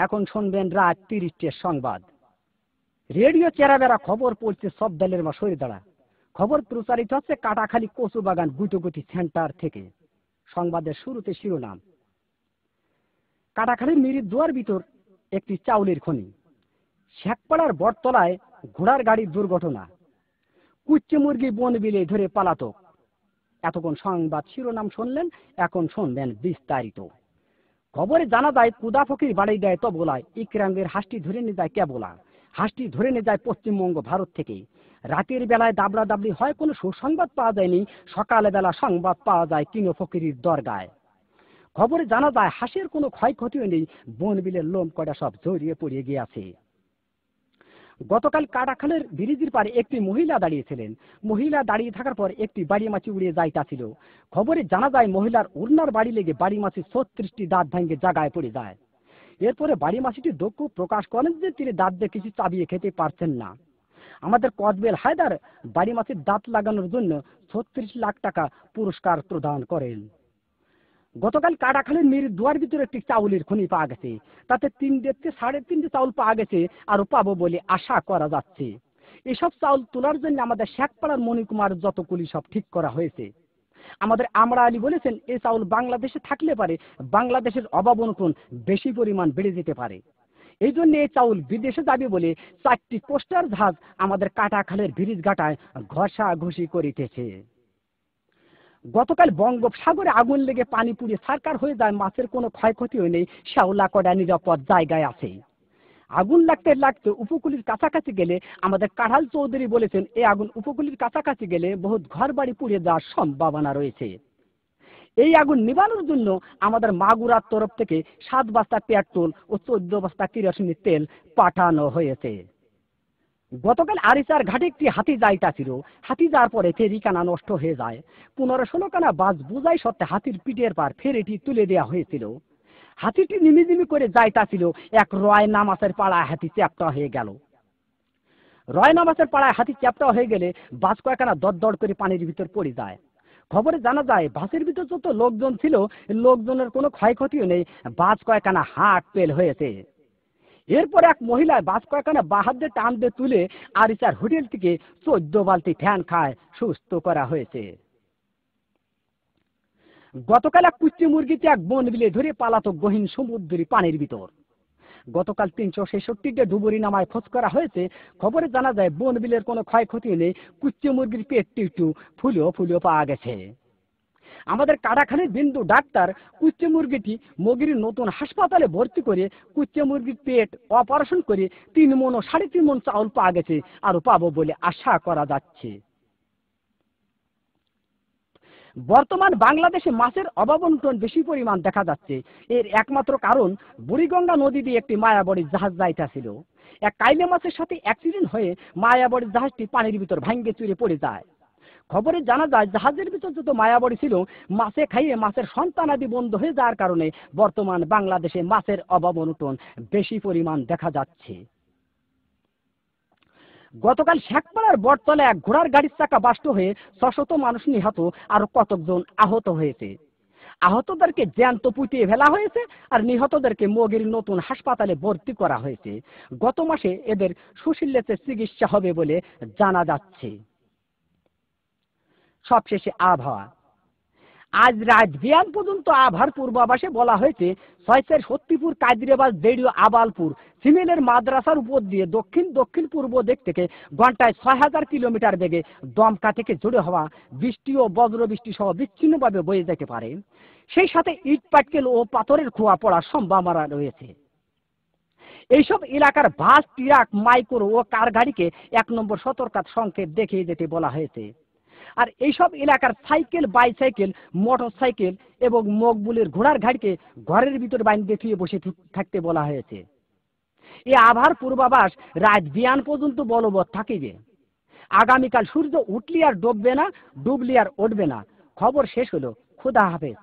এখন শুনবেন রাত ৩০টার সংবাদ। রেডিও চেরাবেড়া খবর পড়ছে সব দলের মা সরে দাঁড়া। খবর প্রচারিত হচ্ছে কাটাখালী কচুবাগান গুটোগুটি সেন্টার থেকে। সংবাদের শুরুতে শিরোনাম। কাটাখালীর মিরির দুয়ার ভিতর একটি চাউলের খনি। শেখপাড়ার বটতলায় ঘোড়ার গাড়ির দুর্ঘটনা। কুচ্চে মুরগি বন বিলে ধরে পালাতক। এতক্ষণ সংবাদ শিরোনাম শুনলেন, এখন শুনবেন বিস্তারিত। খবরে জানা যায় কুদা ফকির বাড়ি দেয় তবলায়, ইকরামের হাঁসটি ধরে নিয়ে যায় কেবলা। হাঁসটি ধরে নিয়ে যায় পশ্চিমবঙ্গ ভারত থেকে। রাতের বেলায় দাবড়া দাবড়ি হয়, কোনো সুসংবাদ পাওয়া যায়নি। সকালবেলা সংবাদ পাওয়া যায় কিনো ফকিরির দরগায়। খবরে জানা যায় হাঁসের কোনো ক্ষয়ক্ষতিও নেই, বন বিলের লোম কটা সব জড়িয়ে পড়িয়ে গিয়েছে। গতকাল কাটাখালের ব্রিজের পারে একটি মহিলা দাঁড়িয়েছিলেন। মহিলা দাঁড়িয়ে থাকার পর একটি বাড়ি মাছি উড়িয়ে যাইতাছিল। খবরে জানা যায় মহিলার ওড়নার বাড়ি লেগে বাড়ি মাছি ৩৬টি দাঁত ভাঙে জায়গায় পড়ে যায়। এরপরে বাড়ি মাছিটি দুঃখ প্রকাশ করেন যে তিনি দাঁত দিয়ে কিছু চাবিয়ে খেতে পারছেন না। আমাদের কদবেল হায়দার বাড়ি মাছির দাঁত লাগানোর জন্য ৩৬ লাখ টাকা পুরস্কার প্রদান করেন। গতকাল কাটাখালীর মিরির দুয়ার ভিতরে একটি চাউলের খনি পাওয়া গেছে। তাতে ৩.৫ চাউল পাওয়া গেছে, আরো পাবো বলে আশা করা যাচ্ছে। এসব চাউল তোলার জন্য আমাদের শেখপাড়ার মণিকুমার যত কুলি সব ঠিক করা হয়েছে। আমাদের আমরা আলী বলেছেন এই চাউল বাংলাদেশে থাকলে পারে বাংলাদেশের অভাব অনটন বেশি পরিমাণ বেড়ে যেতে পারে। এই জন্য এই চাউল বিদেশে যাবে বলে ৪টি পোস্টার জাহাজ আমাদের কাটাখালের ব্রিজ ঘাটায় ঘষাঘষি করিতেছে। গতকাল বঙ্গোপসাগরে আগুন লেগে পানি পুড়িয়ে ছারকার হয়ে যায়, মাছের কোনো ক্ষয়ক্ষতিও নেই, শ্যাওলা কড়া নিরাপদ জায়গায় আছে। আগুন লাগতে লাগতে উপকূলের কাছাকাছি গেলে আমাদের কাঁঠাল চৌধুরী বলেছেন এই আগুন উপকূলের কাছাকাছি গেলে বহুত ঘর বাড়ি পুড়ে যাওয়ার সম্ভাবনা রয়েছে। এই আগুন নিবানোর জন্য আমাদের মাগুরার তরফ থেকে ৭ বস্তা পেট্রোল ও ১৪ বস্তা কেরোসিনের তেল পাঠানো হয়েছে। গতকাল আরিচার ঘাটে একটি হাতি যাইতাছিল। হাতি যাওয়ার পরে ফেরিখানা নষ্ট হয়ে যায়। ১৫-১৬ খানা বাস বুঝাই সত্ত্বে হাতির পিঠের পার ফেরিটি তুলে দেওয়া হয়েছিল। হাতিটি নিমিজিমি করে যাইতাছিল, এক রয় নামাজের পাড়ায় হাতি চ্যাপ্টা হয়ে গেল। রয় নামাজের পাড়ায় হাতি চ্যাপ্টা হয়ে গেলে বাস কয়েকখানা দরদর করে পানির ভিতর পড়ে যায়। খবরে জানা যায় বাসের ভিতর যত লোকজন ছিল লোকজনের কোনো ক্ষয়ক্ষতিও নেই, বাস কয়েকখানা হাট পেল হয়েছে। এরপর এক মহিলায় বাস কয়েকখানা বাহার দিয়ে টান দিয়ে তুলে আরিচার হোটেল থেকে ১৪ বালতি ফ্যান খায় সুস্থ করা হয়েছে। গতকাল এক কুচ্চি মুরগিতে এক বন বিলে ধরে পালাতক গহীন সমুদ্রী পানির ভিতর। গতকাল ৩৬৬টা ডুবুরি নামায় খোঁজ করা হয়েছে। খবরে জানা যায় বন বিলের কোনো ক্ষয়ক্ষতি নেই, কুচ্চি মুরগির পেটটি একটু ফুলেও পাওয়া গেছে। আমাদের কাটাখালীর বিন্দু ডাক্তার কুচ্চে মুরগিটি মগির নতুন হাসপাতালে ভর্তি করে কুচ্চে মুরগির পেট অপারেশন করে ৩ মণ ও ৩.৫ মণ চাউল পাওয়া গেছে, আরো পাবো বলে আশা করা যাচ্ছে। বর্তমান বাংলাদেশে মাছের অভাব অনটন বেশি পরিমাণ দেখা যাচ্ছে। এর একমাত্র কারণ বুড়িগঙ্গা নদী দিয়ে একটি মায়াবড়ির জাহাজ যাইতেছিল। এক কাইলে মাছের সাথে অ্যাক্সিডেন্ট হয়ে মায়াবড়ির জাহাজটি পানির ভিতর ভাঙ্গে চুরে পড়ে যায়। খবরে জানা যায় জাহাজের ভিতর যত মায়াবড়ি ছিল মাছে খাইয়ে মাছের সন্তানাদি বন্ধ হয়ে যাওয়ার কারণে বর্তমান বাংলাদেশে মাছের অভাব অনটন বেশি পরিমাণ দেখা যাচ্ছে। গতকাল শেখপাড়ার বটতলায় এক ঘোড়ার গাড়ির চাকা বাস্ট হয়ে ৬০০ মানুষ নিহত, আরো কতজন আহত হয়েছে। আহতদেরকে জ্যান্ত পুঁতিয়ে ফেলা হয়েছে আর নিহতদেরকে মগির নতুন হাসপাতালে ভর্তি করা হয়েছে। গত মাসে এদের সুশীলেতে চিকিৎসা হবে বলে জানা যাচ্ছে। সবশেষে আবহাওয়া। আজ রাত বিয়ান পর্যন্ত আবহাওয়ার পূর্বাভাসে বলা হয়েছে ৬ সত্যিপুর কাদিরাবাদ বেড়িও আবালপুর সিমেলের মাদ্রাসার উপর দিয়ে দক্ষিণ পূর্ব দিক থেকে ঘন্টায় ৬০০০ কিলোমিটার বেগে দমকা থেকে জোরে হওয়া বৃষ্টি ও বজ্রবৃষ্টি সহ বিচ্ছিন্নভাবে বয়ে যেতে পারে। সেই সাথে ইট পাটকেল ও পাথরের খোয়া পড়ার সম্ভাবনা রয়েছে। এইসব এলাকার বাস, ট্রাক, মাইক্রো ও কার গাড়িকে ১ নম্বর সতর্কতা সংকেত দেখিয়ে যেতে বলা হয়েছে। আর এইসব এলাকার সাইকেল, বাইসাইকেল, মোটর সাইকেল এবং মকবুলের ঘোড়ার গাড়িকে ঘরের ভিতর বাইন্ধে থুয়ে বসে থাকতে বলা হয়েছে। এই আবহাওয়ার পূর্বাভাস রাত বিয়ান পর্যন্ত বলবৎ থাকিবে। আগামীকাল সূর্য উঠলি আর ডুববে না, ডুবলি আর উঠবে না। খবর শেষ হলো। খোদা হাফেজ।